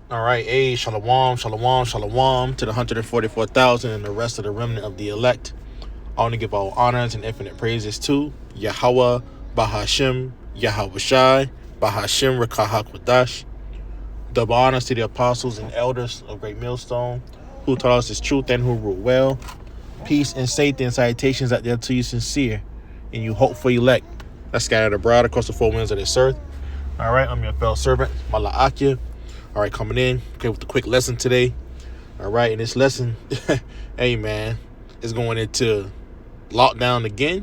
All right, shalom, shalom, shalom to the 144,000 and the rest of the remnant of the elect. I want to give all honors and infinite praises to Yahweh, Bahashim, Yahweh Shai, Bahashim, Rakahakwadash. Double honors to the apostles and elders of Great Millstone, who taught us this truth and who rule well. Peace and safety and salutations out there to you sincere and you hopeful elect that scattered abroad across the four winds of this earth. All right, I'm your fellow servant, Mala'akia. All right, coming in, okay, with a quick lesson today. All right, and this lesson, hey, man, is going into lockdown again,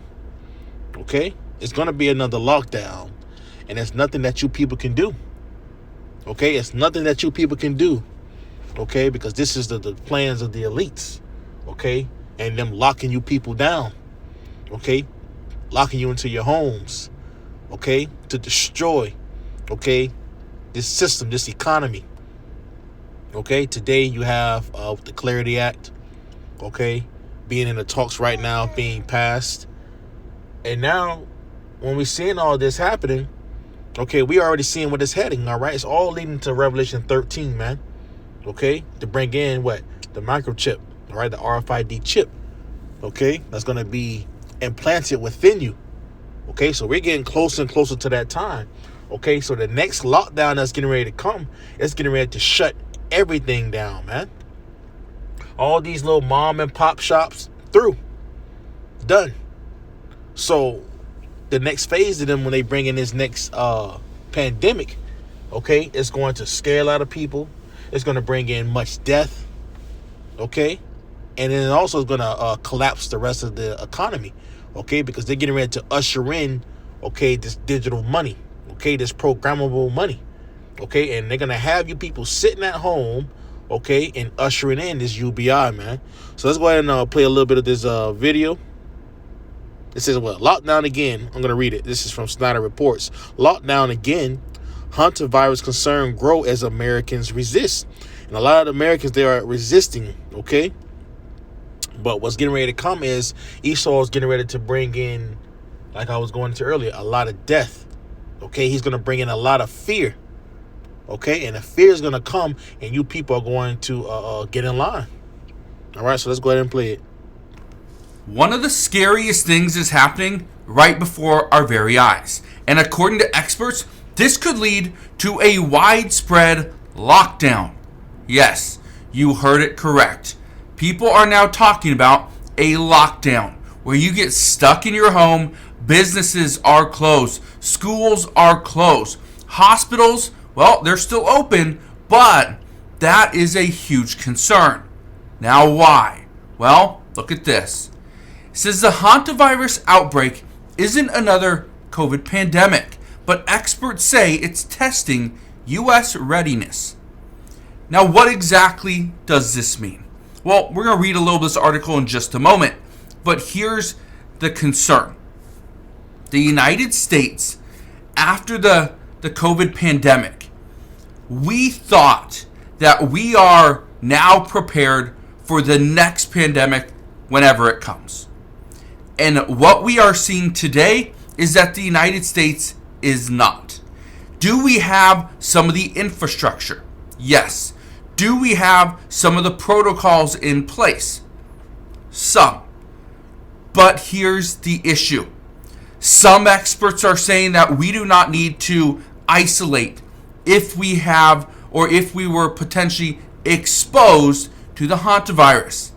okay? It's going to be another lockdown, and it's nothing that you people can do, okay? It's nothing that you people can do, okay? Because this is the plans of the elites, okay? And them locking you people down, okay? Locking you into your homes, okay? To destroy, okay? This system, this economy. Okay, today you have the Clarity Act, okay, being in the talks right now, being passed. And now, when we're seeing all this happening, okay, we already seeing what it's heading, all right? It's all leading to Revelation 13, man, okay, to bring in what? The microchip, all right, the RFID chip, okay, that's going to be implanted within you, okay? So we're getting closer and closer to that time. Okay, so the next lockdown that's getting ready to come, it's getting ready to shut everything down, man. All these little mom and pop shops through. Done. So the next phase of them, when they bring in this next pandemic, okay, it's going to scare a lot of people. It's going to bring in much death, okay? And then it also is going to collapse the rest of the economy, okay? Because they're getting ready to usher in, okay, this digital money. Okay, this programmable money. Okay, and they're going to have you people sitting at home, okay, and ushering in this UBI, man. So let's go ahead and play a little bit of this video. It says, well, lockdown again. I'm going to read it. This is from Snyder Reports. Lockdown again. Hunter virus concern grow as Americans resist. And a lot of Americans, they are resisting, okay? But what's getting ready to come is Esau is getting ready to bring in, like I was going into earlier, a lot of death. Okay, he's going to bring in a lot of fear. Okay, and the fear is going to come, and you people are going to get in line. All right, so let's go ahead and play it. One of the scariest things is happening right before our very eyes. And according to experts, this could lead to a widespread lockdown. Yes, you heard it correct. People are now talking about a lockdown where you get stuck in your home. Businesses are closed. Schools are closed. Hospitals, well, they're still open, but that is a huge concern. Now, why? Well, look at this. It says the hantavirus outbreak isn't another COVID pandemic, but experts say it's testing U.S. readiness. Now, what exactly does this mean? Well, we're going to read a little bit of this article in just a moment, but here's the concern. The United States, after the COVID pandemic, we thought that we are now prepared for the next pandemic whenever it comes. And what we are seeing today is that the United States is not. Do we have some of the infrastructure? Yes. Do we have some of the protocols in place? Some. But here's the issue. Some experts are saying that we do not need to isolate if we have or if we were potentially exposed to the hantavirus.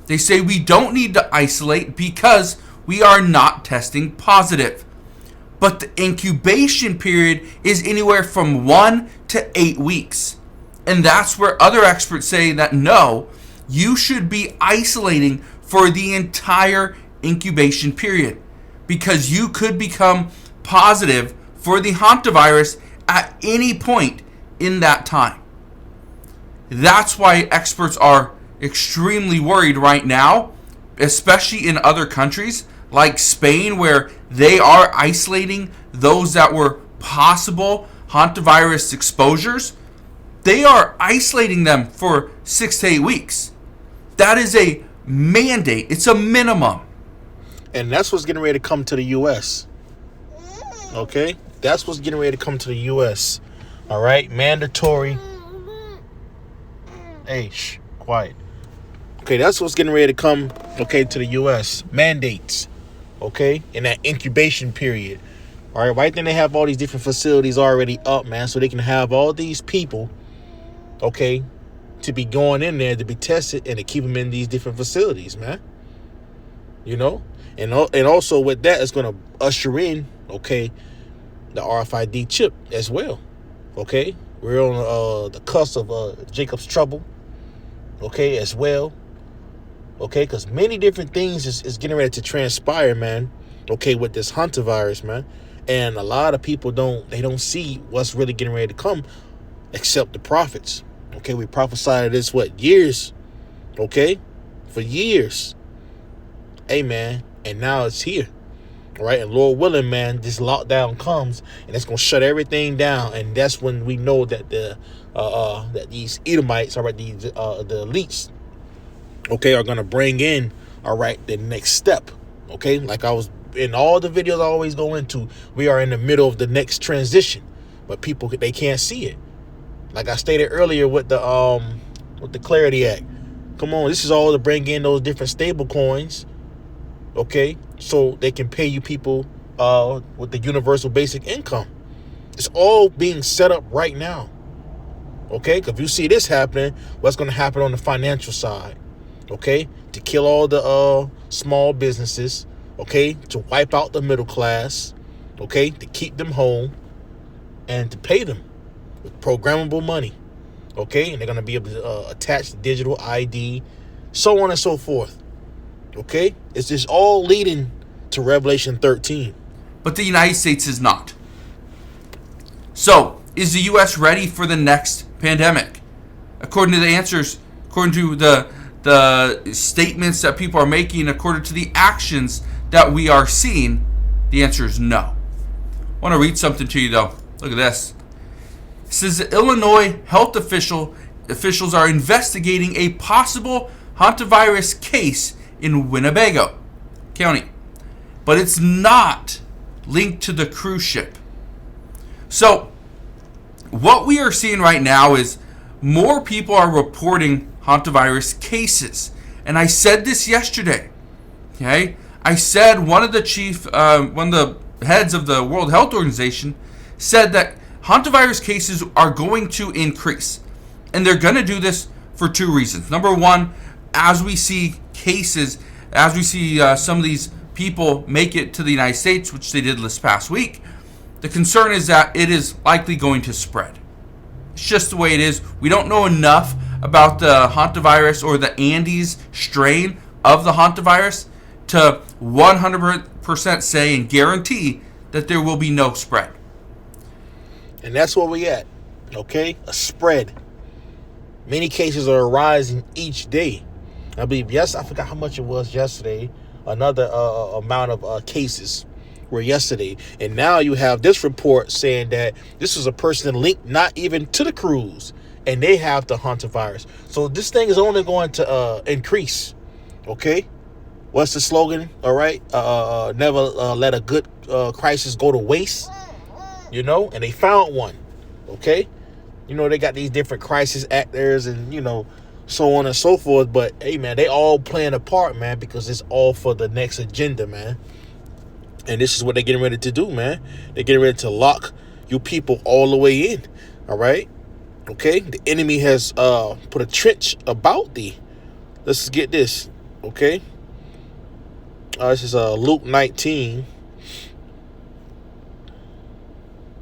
They say we don't need to isolate because we are not testing positive. But the incubation period is anywhere from 1 to 8 weeks. And that's where other experts say that no, you should be isolating for the entire incubation period, because you could become positive for the hantavirus at any point in that time. That's why experts are extremely worried right now, especially in other countries like Spain, where they are isolating those that were possible hantavirus exposures. They are isolating them for 6 to 8 weeks. That is a mandate. It's a minimum. And that's what's getting ready to come to the U.S. Okay? That's what's getting ready to come to the U.S. All right? Mandatory Hey, shh, quiet. Okay, that's what's getting ready to come, okay, to the U.S. Mandates, okay, in that incubation period. All right, right then they have all these different facilities already up, man, so they can have all these people, okay, to be going in there to be tested and to keep them in these different facilities, man. You know, and also with that, it's going to usher in, okay, the RFID chip as well. Okay, we're on the cusp of Jacob's trouble. Okay, as well. Okay, because many different things is getting ready to transpire, man. Okay, with this hantavirus, man, and a lot of people don't see what's really getting ready to come, except the prophets. Okay, we prophesied this years. Okay, for years. Amen. And now it's here. All right, and Lord willing, man, this lockdown comes and it's gonna shut everything down, and that's when we know that that these Edomites, all right, the elites, okay, are gonna bring in, all right, the next step. Okay, like I was in all the videos I always go into, we are in the middle of the next transition, but people, they can't see it. Like I stated earlier with the Clarity Act. Come on, this is all to bring in those different stable coins. Okay, so they can pay you people with the universal basic income. It's all being set up right now. Okay, because if you see this happening, what's going to happen on the financial side? Okay, to kill all the small businesses. Okay, to wipe out the middle class. Okay, to keep them home and to pay them with programmable money. Okay, and they're going to be able to attach the digital ID, so on and so forth. Okay, it's just all leading to Revelation 13. But the United States is not. So, is the U.S. ready for the next pandemic? According to the answers, according to the statements that people are making, according to the actions that we are seeing, the answer is no. I want to read something to you, though. Look at this. It says that Illinois health officials are investigating a possible hantavirus case in Winnebago County, but it's not linked to the cruise ship. So what we are seeing right now is more people are reporting hantavirus cases, and I said this yesterday. Okay, I said one of the heads of the World Health Organization said that hantavirus cases are going to increase, and they're going to do this for two reasons. Number one, as we see cases, as we see some of these people make it to the United States, which they did this past week, the concern is that it is likely going to spread. It's just the way it is. We don't know enough about the hantavirus or the Andes strain of the hantavirus to 100% say and guarantee that there will be no spread. And that's where we at. Okay, a spread. Many cases are arising each day. I believe, I forgot how much it was yesterday. Another amount of cases were yesterday. And now you have this report saying that this is a person linked not even to the cruise, and they have the hantavirus. So this thing is only going to increase. Okay? What's the slogan? All right? Never let a good crisis go to waste. You know? And they found one. Okay? You know, they got these different crisis actors and, so on and so forth. But, hey, man, they all playing a part, man, because it's all for the next agenda, man. And this is what they're getting ready to do, man. They're getting ready to lock you people all the way in, all right? Okay? The enemy has put a trench about thee. Let's get this, okay? This is Luke 19.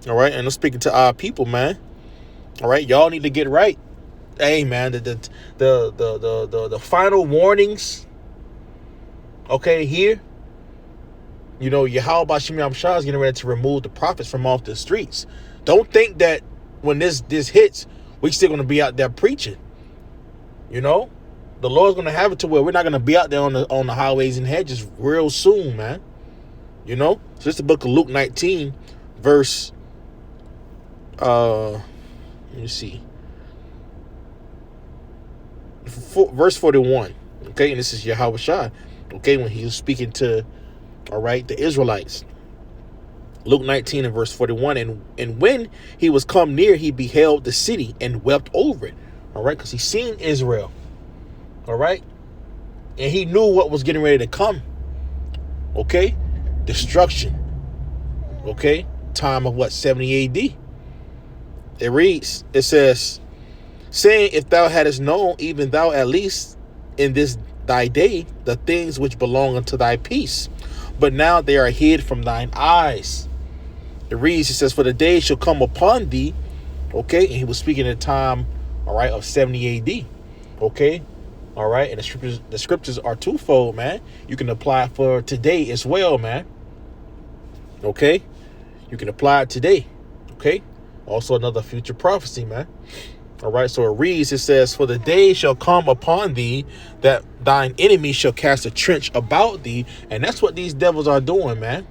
All right? And I'm speaking to our people, man. All right? Y'all need to get right. Hey, man, the final warnings, okay, here, Yahweh Shemi Shah is getting ready to remove the prophets from off the streets. Don't think that when this hits, we still going to be out there preaching. The Lord's going to have it to where we're not going to be out there on the highways and hedges real soon, man. So this is the book of Luke 19, verse, let me see. Verse 41, okay, and this is Yahweh Shah, okay, when he was speaking to, all right, the Israelites. Luke 19 and verse 41, and when he was come near, he beheld the city and wept over it, All right, because he seen Israel. All right, and he knew what was getting ready to come. Okay, destruction. Okay, time of what, 70 AD. It reads, it says, saying, if thou hadst known, even thou at least in this thy day, the things which belong unto thy peace, but now they are hid from thine eyes. It reads, it says, for the day shall come upon thee. Okay, and he was speaking at a time, all right, of 70 AD. Okay, all right, and the scriptures are twofold, man. You can apply it for today as well, man. Okay, you can apply it today. Okay, also another future prophecy, man. All right, so it reads, it says, for the day shall come upon thee that thine enemy shall cast a trench about thee. And that's what these devils are doing, man.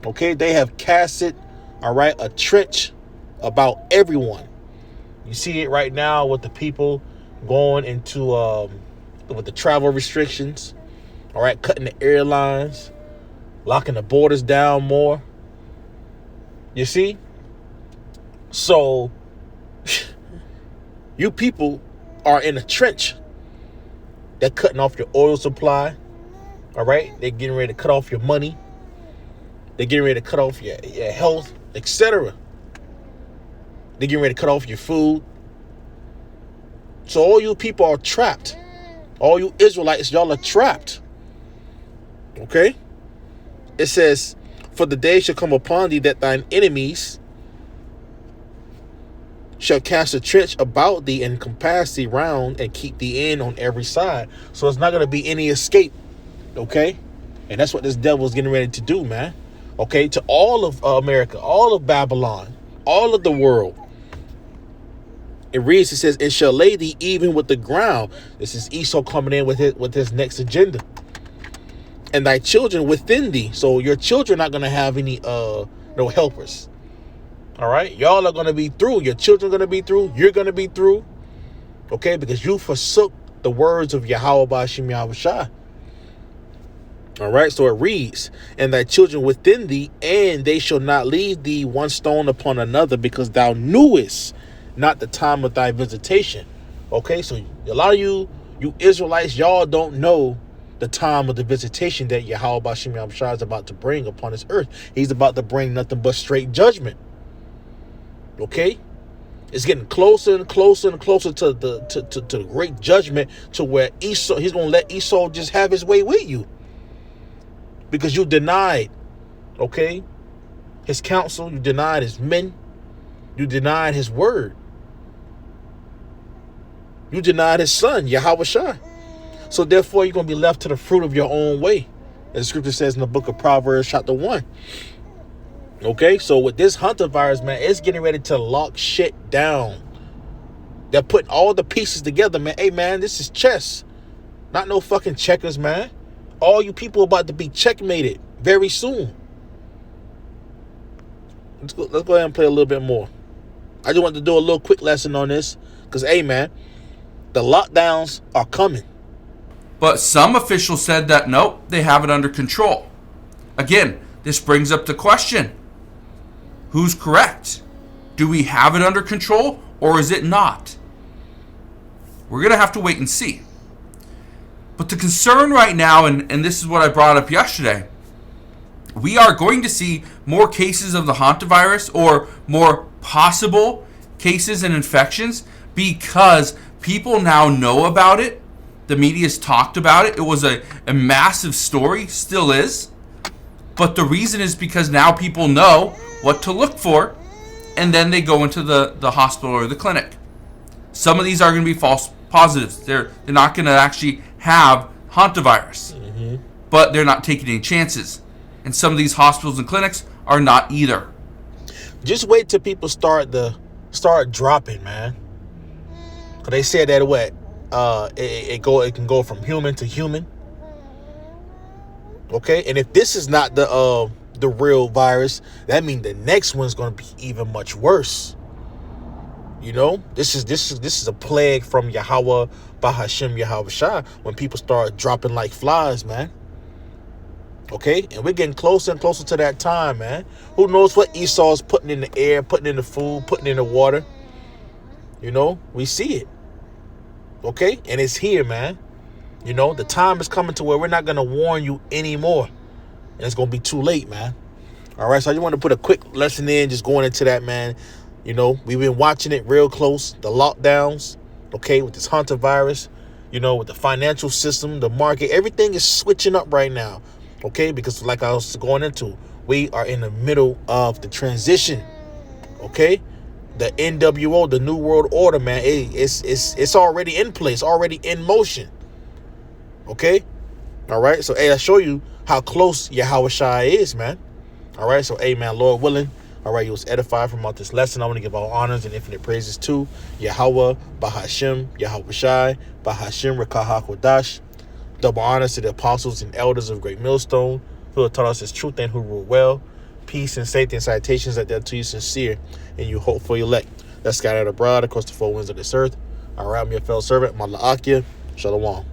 Okay, they have casted, all right, a trench about everyone. You see it right now with the people going into, with the travel restrictions, all right, cutting the airlines, locking the borders down more. You see? So you people are in a trench. They're cutting off your oil supply. All right. They're getting ready to cut off your money. They're getting ready to cut off your health, etc. They're getting ready to cut off your food. So all you people are trapped. All you Israelites, y'all are trapped. Okay. It says, for the day shall come upon thee that thine enemies shall cast a trench about thee and compass thee round and keep thee in on every side. So it's not going to be any escape. Okay. And that's what this devil is getting ready to do, man. Okay. To all of America, all of Babylon, all of the world. It reads, it says, it shall lay thee even with the ground. This is Esau coming in with his next agenda. And thy children within thee. So your children are not going to have any no helpers. All right, y'all are going to be through. Your children are going to be through. You're going to be through. Okay, because you forsook the words of Yahweh Ba'ashim Yahushua. All right, so it reads, and thy children within thee, and they shall not leave thee one stone upon another, because thou knewest not the time of thy visitation. Okay, so a lot of you Israelites, y'all don't know the time of the visitation that Yahweh Ba'ashim Yahushua is about to bring upon this earth. He's about to bring nothing but straight judgment. Okay, it's getting closer and closer and closer to the great judgment, to where Esau, he's gonna let Esau just have his way with you, because you denied, okay, his counsel, you denied his men, you denied his word, you denied his son Yahushua. So therefore, you're gonna be left to the fruit of your own way, as the scripture says in the book of Proverbs, chapter 1. Okay, so with this hunter virus, man, it's getting ready to lock shit down. They're putting all the pieces together, man. Hey, man, this is chess, not no fucking checkers, man. All you people about to be checkmated very soon. Let's go ahead and play a little bit more. I just want to do a little quick lesson on this, because, hey, man, the lockdowns are coming. But some officials said that, nope, they have it under control. Again, this brings up the question. Who's correct? Do we have it under control, or is it not? We're going to have to wait and see. But the concern right now, and this is what I brought up yesterday, we are going to see more cases of the hantavirus, or more possible cases and infections, because people now know about it. The media's talked about it. It was a massive story, still is. But the reason is because now people know what to look for, and then they go into the hospital or the clinic. Some of these are going to be false positives. They're not going to actually have hantavirus, but they're not taking any chances. And some of these hospitals and clinics are not either. Just wait till people start dropping, man. Cause they said that what it can go from human to human. Okay, and if this is not the real virus, that means the next one's going to be even much worse. You know, this is a plague from Yahweh Bahashim Yahushua, when people start dropping like flies, man. Okay, and we're getting closer and closer to that time, man. Who knows what Esau is putting in the air, putting in the food, putting in the water? You know, we see it. Okay? And it's here, man. You know, the time is coming to where we're not going to warn you anymore. And it's going to be too late, man. All right, so I just want to put a quick lesson in, just going into that, man. You know, we've been watching it real close, the lockdowns, okay, with this hunter virus, you know, with the financial system, the market, everything is switching up right now, okay, because like I was going into, we are in the middle of the transition, okay? The NWO, the New World Order, man, it's already in place, already in motion, okay? All right, so, hey, I show you how close Yahweh Shai is, man. All right, so, hey, man, Lord willing, all right, you was edified from out this lesson. I want to give all honors and infinite praises to Yahweh, Bahashem, Yahweh Shai, Bahashem, Rekah HaKodash. Double honors to the apostles and elders of Great Millstone, who have taught us his truth and who rule well. Peace and safety and citations that they're to you sincere and you hope for elect. That's scattered abroad across the four winds of this earth. All right, I'm your fellow servant, Mala'akia. Shalom.